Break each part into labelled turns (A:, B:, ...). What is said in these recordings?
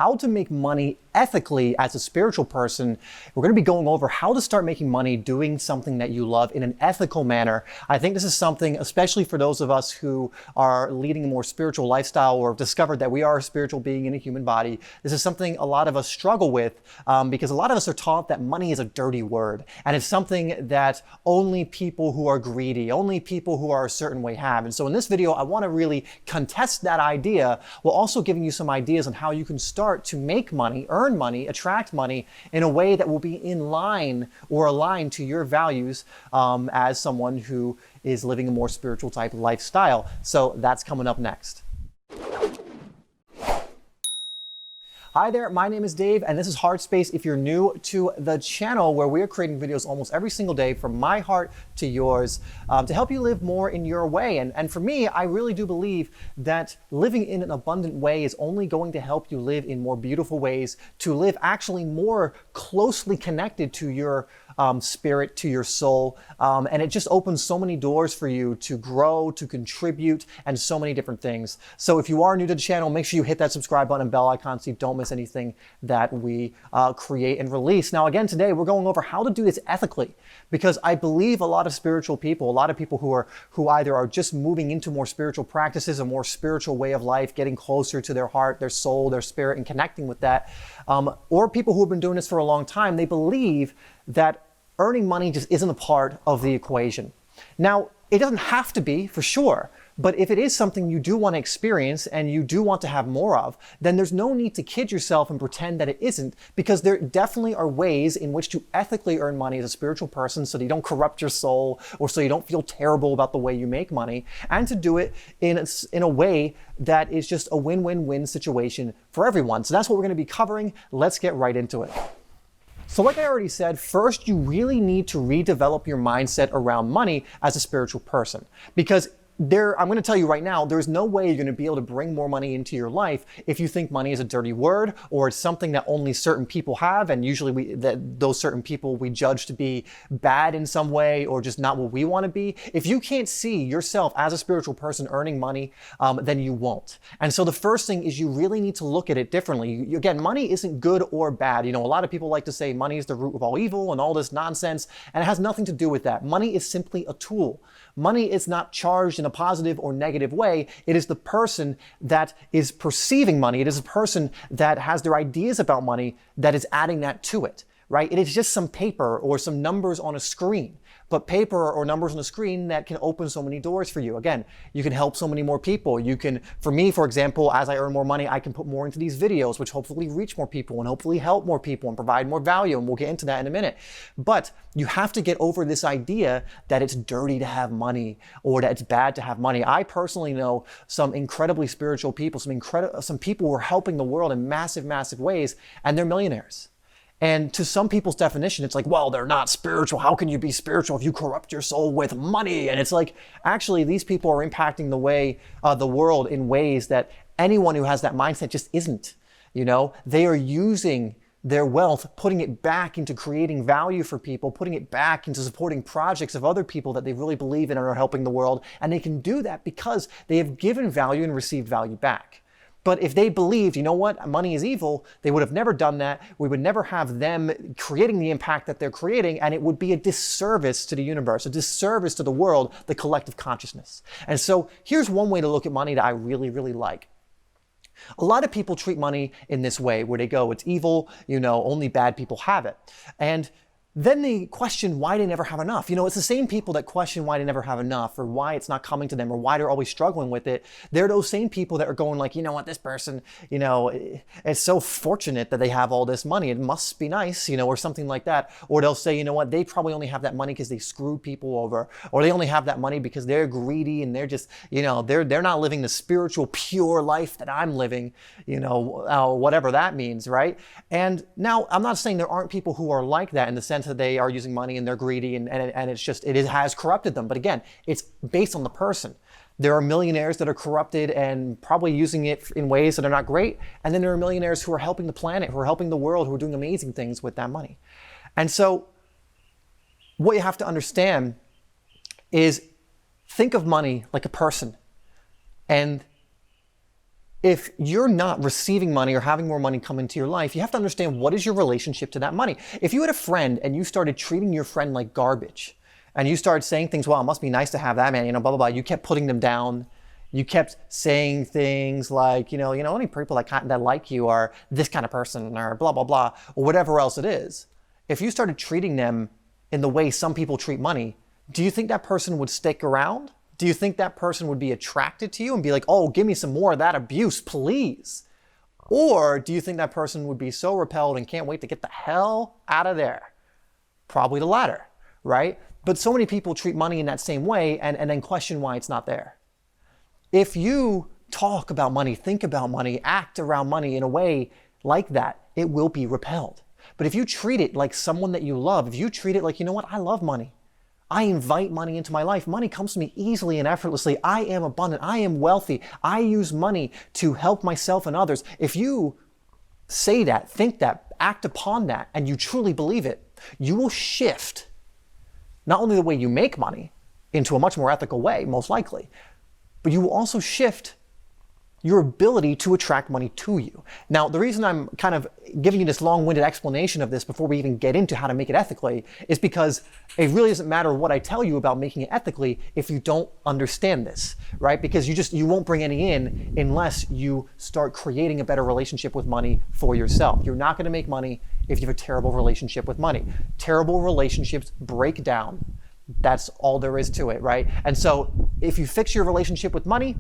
A: how to make money ethically as a spiritual person. We're going to be going over how to start making money doing something that you love in an ethical manner. I think this is something, especially for those of us who are leading a more spiritual lifestyle or have discovered that we are a spiritual being in a human body. This is something a lot of us struggle with because a lot of us are taught that money is a dirty word, and it's something that only people who are greedy, only people who are a certain way have. And so in this video, I want to really contest that idea while also giving you some ideas on how you can start to make money, earn money, attract money in a way that will be in line or aligned to your values as someone who is living a more spiritual type lifestyle. So that's coming up next. Hi there, my name is Dave, and this is HeartSpace. If you're new to the channel, where we are creating videos almost every single day from my heart to yours to help you live more in your way. And for me, I really do believe that living in an abundant way is only going to help you live in more beautiful ways, to live actually more closely connected to your spirit, to your soul. And it just opens so many doors for you to grow, to contribute, and so many different things. So if you are new to the channel, make sure you hit that subscribe button and bell icon so you don't miss anything that we create and release. Now, again, today we're going over how to do this ethically, because I believe a lot of spiritual people, a lot of people who either are just moving into more spiritual practices, a more spiritual way of life, getting closer to their heart, their soul, their spirit, and connecting with that, or people who have been doing this for a long time, they believe that earning money just isn't a part of the equation. Now, it doesn't have to be, for sure, but if it is something you do want to experience and you do want to have more of, then there's no need to kid yourself and pretend that it isn't, because there definitely are ways in which to ethically earn money as a spiritual person so that you don't corrupt your soul or so you don't feel terrible about the way you make money, and to do it in a way that is just a win-win-win situation for everyone. So that's what we're going to be covering. Let's get right into it. So like I already said, first you really need to redevelop your mindset around money as a spiritual person, because I'm going to tell you right now, there's no way you're going to be able to bring more money into your life if you think money is a dirty word or it's something that only certain people have, and usually those certain people we judge to be bad in some way or just not what we want to be. If you can't see yourself as a spiritual person earning money, then you won't. And so the first thing is you really need to look at it differently. Again, money isn't good or bad. You know, a lot of people like to say money is the root of all evil and all this nonsense, and it has nothing to do with that. Money is simply a tool. Money is not charged in a positive or negative way. It is the person that is perceiving money. It is a person that has their ideas about money that is adding that to it, right? It is just some paper or some numbers on a screen, but paper or numbers on a screen that can open so many doors for you. Again, you can help so many more people. You can, for me, for example, as I earn more money, I can put more into these videos, which hopefully reach more people and hopefully help more people and provide more value. And we'll get into that in a minute. But you have to get over this idea that it's dirty to have money or that it's bad to have money. I personally know some incredibly spiritual people, some people who are helping the world in massive, massive ways, and they're millionaires. And to some people's definition, it's like, well, they're not spiritual. How can you be spiritual if you corrupt your soul with money? And it's like, actually, these people are impacting the world in ways that anyone who has that mindset just isn't. You know, they are using their wealth, putting it back into creating value for people, putting it back into supporting projects of other people that they really believe in and are helping the world. And they can do that because they have given value and received value back. But if they believed, you know what, money is evil, they would have never done that. We would never have them creating the impact that they're creating, and it would be a disservice to the universe, a disservice to the world, the collective consciousness. And so here's one way to look at money that I really, really like. A lot of people treat money in this way, where they go, it's evil, you know, only bad people have it. And then they question why they never have enough. You know, it's the same people that question why they never have enough or why it's not coming to them or why they're always struggling with it. They're those same people that are going like, you know what, this person, you know, is so fortunate that they have all this money. It must be nice, you know, or something like that. Or they'll say, you know what, they probably only have that money because they screwed people over, or they only have that money because they're greedy and they're just, you know, they're not living the spiritual, pure life that I'm living, you know, whatever that means, right? And now I'm not saying there aren't people who are like that in the sense that they are using money and they're greedy and it's just, it has corrupted them. But again, it's based on the person. There are millionaires that are corrupted and probably using it in ways that are not great. And then there are millionaires who are helping the planet, who are helping the world, who are doing amazing things with that money. And so what you have to understand is think of money like a person. And If you're not receiving money or having more money come into your life, you have to understand what is your relationship to that money. If you had a friend and you started treating your friend like garbage and you started saying things, well, it must be nice to have that, man, blah, blah, blah. You kept putting them down. You kept saying things like, only people that like you are this kind of person or blah, blah, blah, or whatever else it is. If you started treating them in the way some people treat money, do you think that person would stick around? Do you think that person would be attracted to you and be like, oh, give me some more of that abuse, please? Or do you think that person would be so repelled and can't wait to get the hell out of there? Probably the latter, right? But so many people treat money in that same way and then question why it's not there. If you talk about money, think about money, act around money in a way like that, it will be repelled. But if you treat it like someone that you love, if you treat it like, I love money. I invite money into my life. Money comes to me easily and effortlessly. I am abundant. I am wealthy. I use money to help myself and others. If you say that, think that, act upon that, and you truly believe it, you will shift not only the way you make money into a much more ethical way, most likely, but you will also shift your ability to attract money to you. Now, the reason I'm kind of giving you this long-winded explanation of this before we even get into how to make it ethically is because it really doesn't matter what I tell you about making it ethically if you don't understand this, right? Because you won't bring any in unless you start creating a better relationship with money for yourself. You're not gonna make money if you have a terrible relationship with money. Terrible relationships break down. That's all there is to it, right? And so if you fix your relationship with money,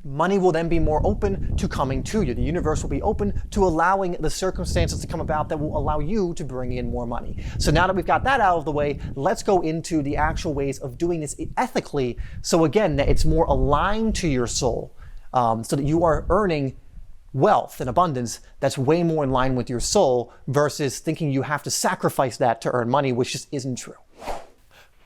A: money will then be more open to coming to you. The universe will be open to allowing the circumstances to come about that will allow you to bring in more money. So now that we've got that out of the way, let's go into the actual ways of doing this ethically. So again, that it's more aligned to your soul, so that you are earning wealth and abundance that's way more in line with your soul versus thinking you have to sacrifice that to earn money, which just isn't true.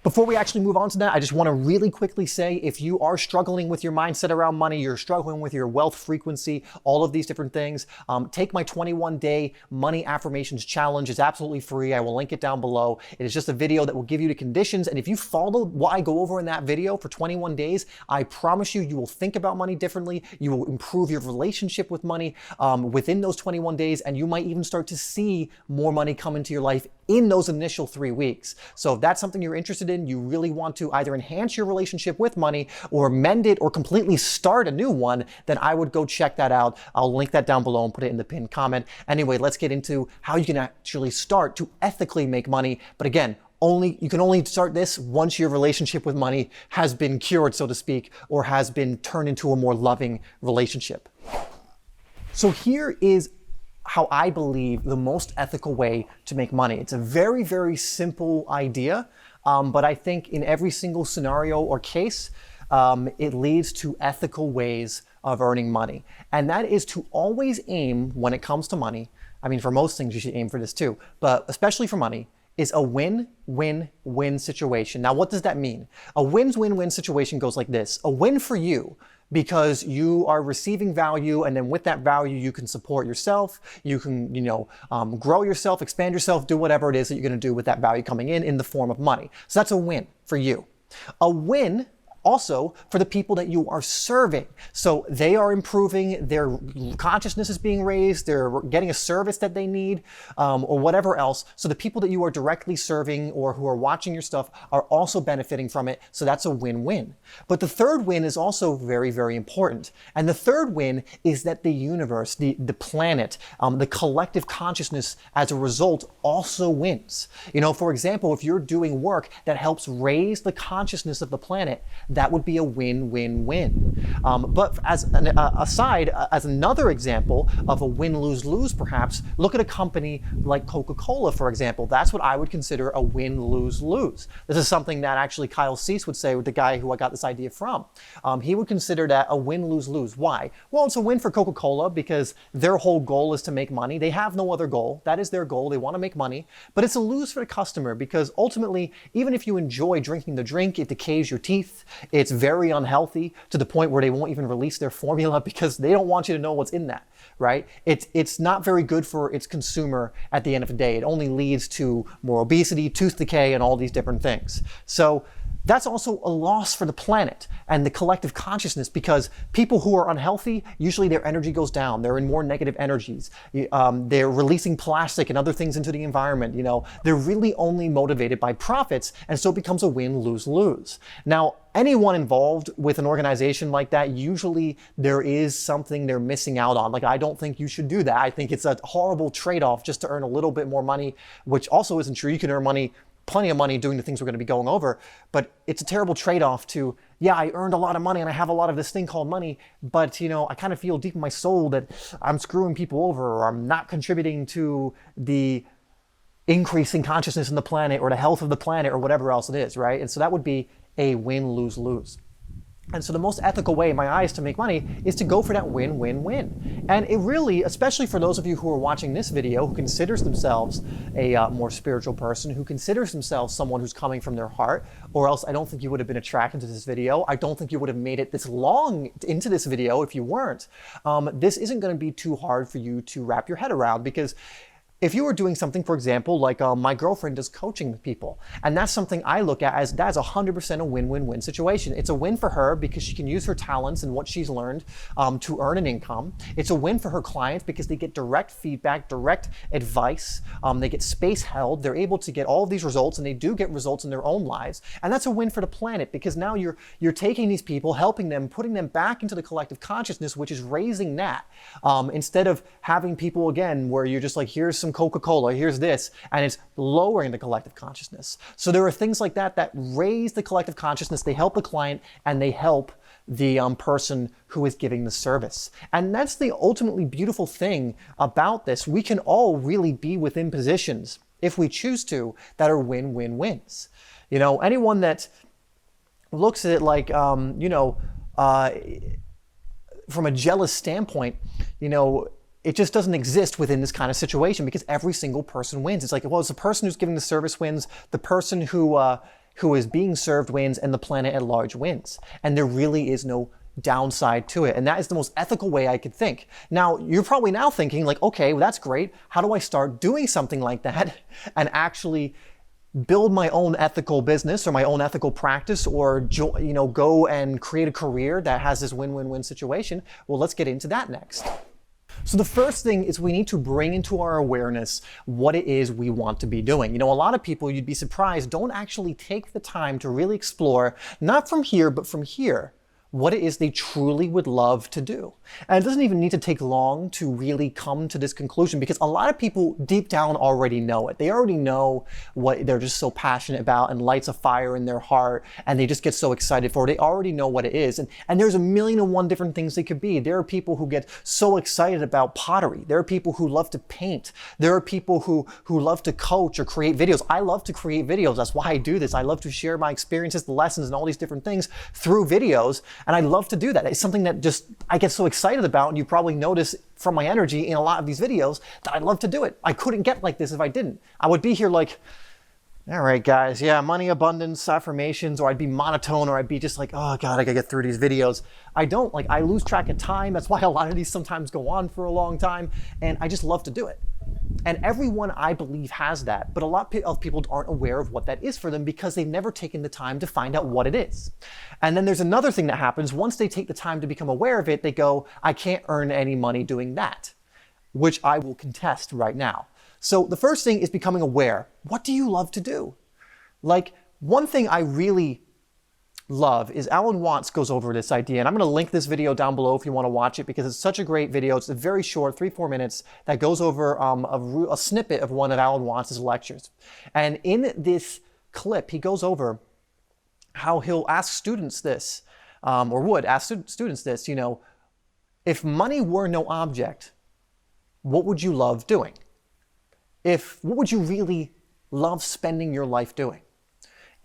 A: Before we actually move on to that, I just want to really quickly say if you are struggling with your mindset around money, you're struggling with your wealth frequency, all of these different things, take my 21-day money affirmations challenge. It's absolutely free. I will link it down below. It is just a video that will give you the conditions. And if you follow what I go over in that video for 21 days, I promise you, you will think about money differently. You will improve your relationship with money within those 21 days. And you might even start to see more money come into your life in those initial 3 weeks. So if that's something you're interested in, you really want to either enhance your relationship with money or mend it or completely start a new one, then I would go check that out. I'll link that down below and put it in the pinned comment. Anyway, let's get into how you can actually start to ethically make money. But again, you can only start this once your relationship with money has been cured, so to speak, or has been turned into a more loving relationship. So here is how I believe the most ethical way to make money. It's a very, very simple idea, but I think in every single scenario or case, it leads to ethical ways of earning money. And that is to always aim, when it comes to money, I mean, for most things you should aim for this too, but especially for money, is a win-win-win situation. Now, what does that mean? A win-win-win situation goes like this. A win for you, because you are receiving value, and then with that value, you can support yourself, you can, grow yourself, expand yourself, do whatever it is that you're gonna do with that value coming in the form of money. So that's a win for you. A win also for the people that you are serving. So they are improving, their consciousness is being raised, they're getting a service that they need, or whatever else. So the people that you are directly serving or who are watching your stuff are also benefiting from it. So that's a win-win. But the third win is also very, very important. And the third win is that the universe, the planet, the collective consciousness as a result also wins. For example, if you're doing work that helps raise the consciousness of the planet, that would be a win-win-win. But as an aside, as another example of a win-lose-lose perhaps, look at a company like Coca-Cola, for example. That's what I would consider a win-lose-lose. This is something that actually Kyle Cease would say, with the guy who I got this idea from. He would consider that a win-lose-lose. Why? Well, it's a win for Coca-Cola because their whole goal is to make money. They have no other goal. That is their goal. They want to make money. But it's a lose for the customer because ultimately, even if you enjoy drinking the drink, it decays your teeth. It's very unhealthy to the point where they won't even release their formula because they don't want you to know what's in that, right? It's not very good for its consumer at the end of the day. It only leads to more obesity, tooth decay, and all these different things. So that's also a loss for the planet and the collective consciousness, because people who are unhealthy, usually their energy goes down. They're in more negative energies. They're releasing plastic and other things into the environment. They're really only motivated by profits, and so it becomes a win, lose, lose. Now, anyone involved with an organization like that, usually there is something they're missing out on. Like, I don't think you should do that. I think it's a horrible trade-off just to earn a little bit more money, which also isn't true. You can earn plenty of money doing the things we're going to be going over, but it's a terrible trade-off to, yeah, I earned a lot of money and I have a lot of this thing called money, but I kind of feel deep in my soul that I'm screwing people over, or I'm not contributing to the increasing consciousness in the planet or the health of the planet or whatever else it is, right? And so that would be a win, lose, lose. And so the most ethical way, in my eyes, to make money is to go for that win, win, win. And it really, especially for those of you who are watching this video, who considers themselves a more spiritual person, who considers themselves someone who's coming from their heart, or else I don't think you would have been attracted to this video. I don't think you would have made it this long into this video if you weren't. This isn't going to be too hard for you to wrap your head around, because if you were doing something, for example, like my girlfriend does coaching with people, and that's something I look at as that's 100% a win-win-win situation. It's a win for her because she can use her talents and what she's learned to earn an income. It's a win for her clients because they get direct feedback, direct advice. They get space held. They're able to get all of these results, and they do get results in their own lives. And that's a win for the planet, because now you're taking these people, helping them, putting them back into the collective consciousness, which is raising that. Instead of having people, again, where you're just like, here's some Coca-Cola, here's this, and it's lowering the collective consciousness. So there are things like that raise the collective consciousness. They help the client, and they help the person who is giving the service. And that's the ultimately beautiful thing about this. We can all really be within positions, if we choose to, that are win-win-wins. Anyone that looks at it like, from a jealous standpoint, it just doesn't exist within this kind of situation, because every single person wins. It's like, well, it's the person who's giving the service wins, the person who is being served wins, and the planet at large wins. And there really is no downside to it. And that is the most ethical way I could think. Now, you're probably now thinking like, okay, well, that's great. How do I start doing something like that and actually build my own ethical business or my own ethical practice, or go and create a career that has this win-win-win situation? Well, let's get into that next. So the first thing is we need to bring into our awareness what it is we want to be doing. A lot of people, you'd be surprised, don't actually take the time to really explore, not from here, but from here, what it is they truly would love to do. And it doesn't even need to take long to really come to this conclusion, because a lot of people deep down already know it. They already know what they're just so passionate about and lights a fire in their heart, and they just get so excited for it. They already know what it is. And there's a million and one different things they could be. There are people who get so excited about pottery. There are people who love to paint. There are people who love to coach or create videos. I love to create videos. That's why I do this. I love to share my experiences, the lessons, and all these different things through videos. And I love to do that. It's something that just I get so excited about, and you probably notice from my energy in a lot of these videos that I love to do it. I couldn't get like this if I didn't. I would be here like, all right, guys, yeah, money, abundance, affirmations, or I'd be monotone, or I'd be just like, oh God, I gotta get through these videos. I don't, I lose track of time. That's why a lot of these sometimes go on for a long time, and I just love to do it. And everyone, I believe, has that, but a lot of people aren't aware of what that is for them because they've never taken the time to find out what it is. And then there's another thing that happens. Once they take the time to become aware of it, they go, I can't earn any money doing that, which I will contest right now. So the first thing is becoming aware. What do you love to do? One thing I really love is Alan Watts goes over this idea, and I'm going to link this video down below if you want to watch it, because it's such a great video. It's a very short, 3-4 minutes, that goes over a snippet of one of Alan Watts' lectures. And in this clip, he goes over how he'll ask students this, or would ask students this, if money were no object, what would you love doing? What would you really love spending your life doing?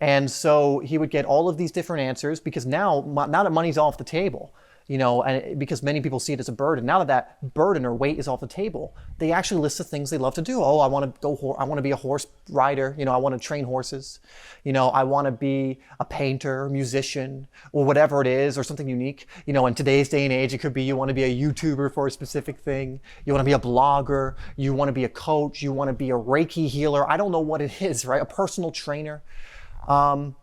A: And so he would get all of these different answers, because now that money's off the table, and because many people see it as a burden. Now that that burden or weight is off the table, they actually list the things they love to do. Oh, I want to be a horse rider. I want to train horses. I want to be a painter, musician, or whatever it is, or something unique. In today's day and age, it could be you want to be a YouTuber for a specific thing. You want to be a blogger. You want to be a coach. You want to be a Reiki healer. I don't know what it is, right? A personal trainer. And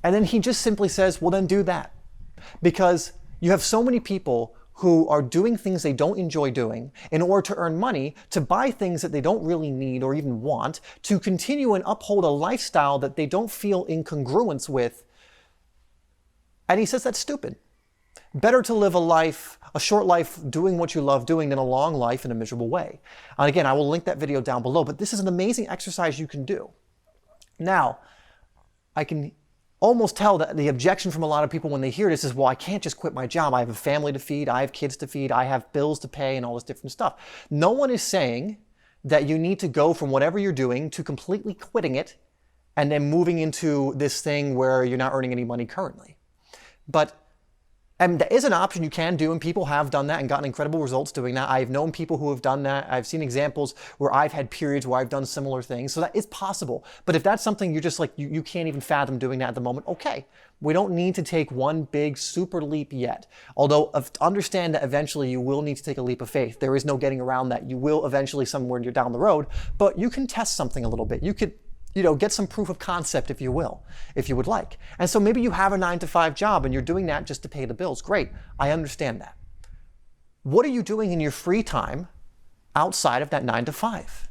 A: then he just simply says, well, then do that. Because you have so many people who are doing things they don't enjoy doing in order to earn money, to buy things that they don't really need or even want, to continue and uphold a lifestyle that they don't feel in congruence with. And he says that's stupid. Better to live a short life doing what you love doing than a long life in a miserable way. And again, I will link that video down below, but this is an amazing exercise you can do. Now, I can almost tell that the objection from a lot of people when they hear this is, well, I can't just quit my job. I have a family to feed. I have kids to feed. I have bills to pay and all this different stuff. No one is saying that you need to go from whatever you're doing to completely quitting it and then moving into this thing where you're not earning any money currently. And that is an option you can do, and people have done that and gotten incredible results doing that. I've known people who have done that. I've seen examples where I've had periods where I've done similar things. So that is possible. But if that's something you're just like, you can't even fathom doing that at the moment, okay. We don't need to take one big super leap yet. Although understand that eventually you will need to take a leap of faith. There is no getting around that. You will eventually somewhere you're down the road, but you can test something a little bit. You could get some proof of concept, if you will, if you would like. And so maybe you have a 9-to-5 job and you're doing that just to pay the bills. Great, I understand that. What are you doing in your free time outside of that 9-to-5?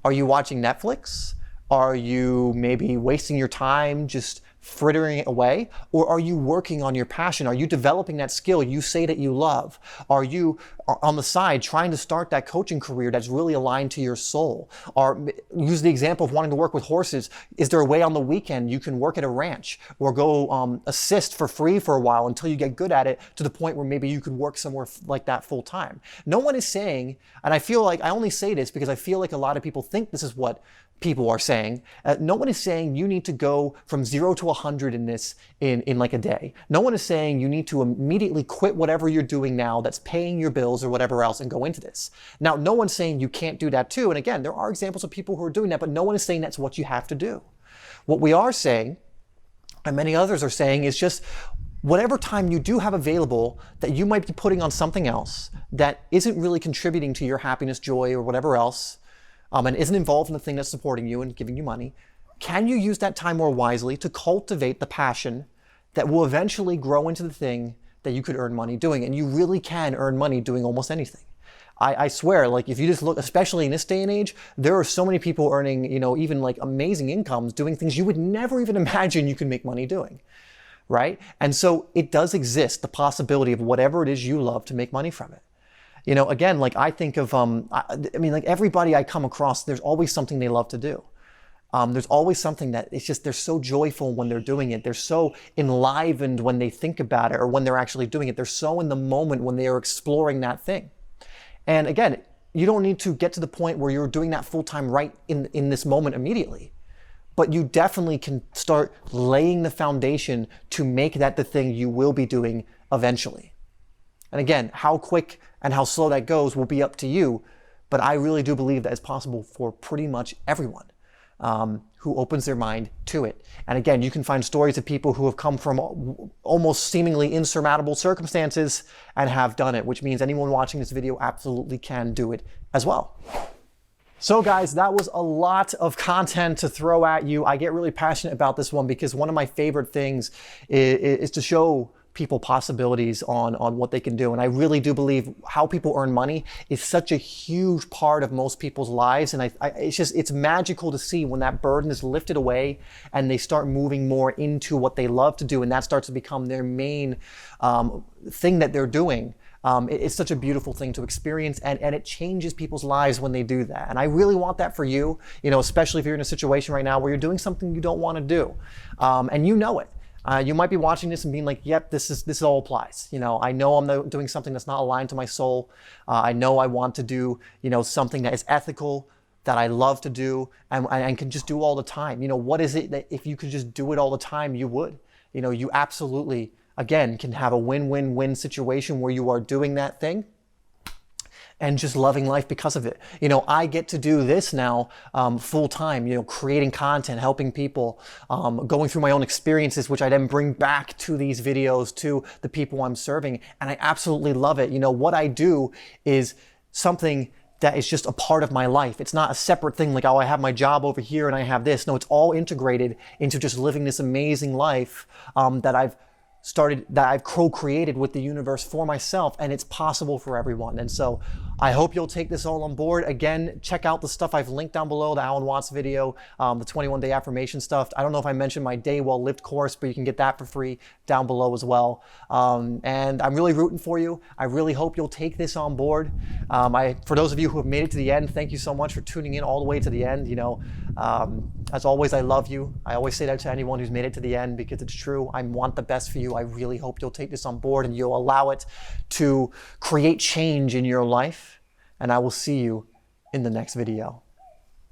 A: Are you watching Netflix? Are you maybe wasting your time just frittering it away? Or are you working on your passion? Are you developing that skill you say that you love? Are you on the side trying to start that coaching career that's really aligned to your soul? Or use the example of wanting to work with horses. Is there a way on the weekend you can work at a ranch or go assist for free for a while until you get good at it to the point where maybe you could work somewhere like that full time? No one is saying, and I feel like I only say this because I feel like a lot of people think this is what people are saying. No one is saying you need to go from 0 to 100 in this in like a day. No one is saying you need to immediately quit whatever you're doing now that's paying your bills or whatever else and go into this. Now, no one's saying you can't do that too. And again, there are examples of people who are doing that, but no one is saying that's what you have to do. What we are saying, and many others are saying, is just whatever time you do have available that you might be putting on something else that isn't really contributing to your happiness, joy, or whatever else, and isn't involved in the thing that's supporting you and giving you money, can you use that time more wisely to cultivate the passion that will eventually grow into the thing that you could earn money doing? And you really can earn money doing almost anything. I swear, like if you just look, especially in this day and age, there are so many people earning, even like amazing incomes doing things you would never even imagine you can make money doing, right? And so it does exist, the possibility of whatever it is you love to make money from it. Again, like I think of, like everybody I come across, there's always something they love to do. There's always something that it's just, they're so joyful when they're doing it. They're so enlivened when they think about it or when they're actually doing it. They're so in the moment when they are exploring that thing. And again, you don't need to get to the point where you're doing that full time right in this moment immediately. But you definitely can start laying the foundation to make that the thing you will be doing eventually. And again, how quick and how slow that goes will be up to you. But I really do believe that it's possible for pretty much everyone who opens their mind to it. And again, you can find stories of people who have come from almost seemingly insurmountable circumstances and have done it, which means anyone watching this video absolutely can do it as well. So guys, that was a lot of content to throw at you. I get really passionate about this one because one of my favorite things is to show people possibilities on what they can do. And I really do believe how people earn money is such a huge part of most people's lives. And it's magical to see when that burden is lifted away and they start moving more into what they love to do. And that starts to become their main thing that they're doing. It's such a beautiful thing to experience, and it changes people's lives when they do that. And I really want that for you, especially if you're in a situation right now where you're doing something you don't want to do, and you know it. You might be watching this and being like, yep, this all applies. I know I'm doing something that's not aligned to my soul. I know I want to do, something that is ethical, that I love to do and can just do all the time. What is it that if you could just do it all the time, you would? You absolutely again, can have a win-win-win situation where you are doing that thing and just loving life because of it. You know, I get to do this now full time, you know, creating content, helping people, going through my own experiences, which I then bring back to these videos, to the people I'm serving. And I absolutely love it. You know, what I do is something that is just a part of my life. It's not a separate thing like, oh, I have my job over here and I have this. No, it's all integrated into just living this amazing life that I've co-created with the universe for myself, and it's possible for everyone. And so I hope you'll take this all on board. Again, check out the stuff I've linked down below, the Alan Watts video, the 21-day affirmation stuff. I don't know if I mentioned my Day Well Lived course, but you can get that for free down below as well. And I'm really rooting for you. I really hope you'll take this on board. For those of you who have made it to the end, thank you so much for tuning in all the way to the end. You know, as always, I love you. I always say that to anyone who's made it to the end because it's true. I want the best for you. I really hope you'll take this on board and you'll allow it to create change in your life. And I will see you in the next video.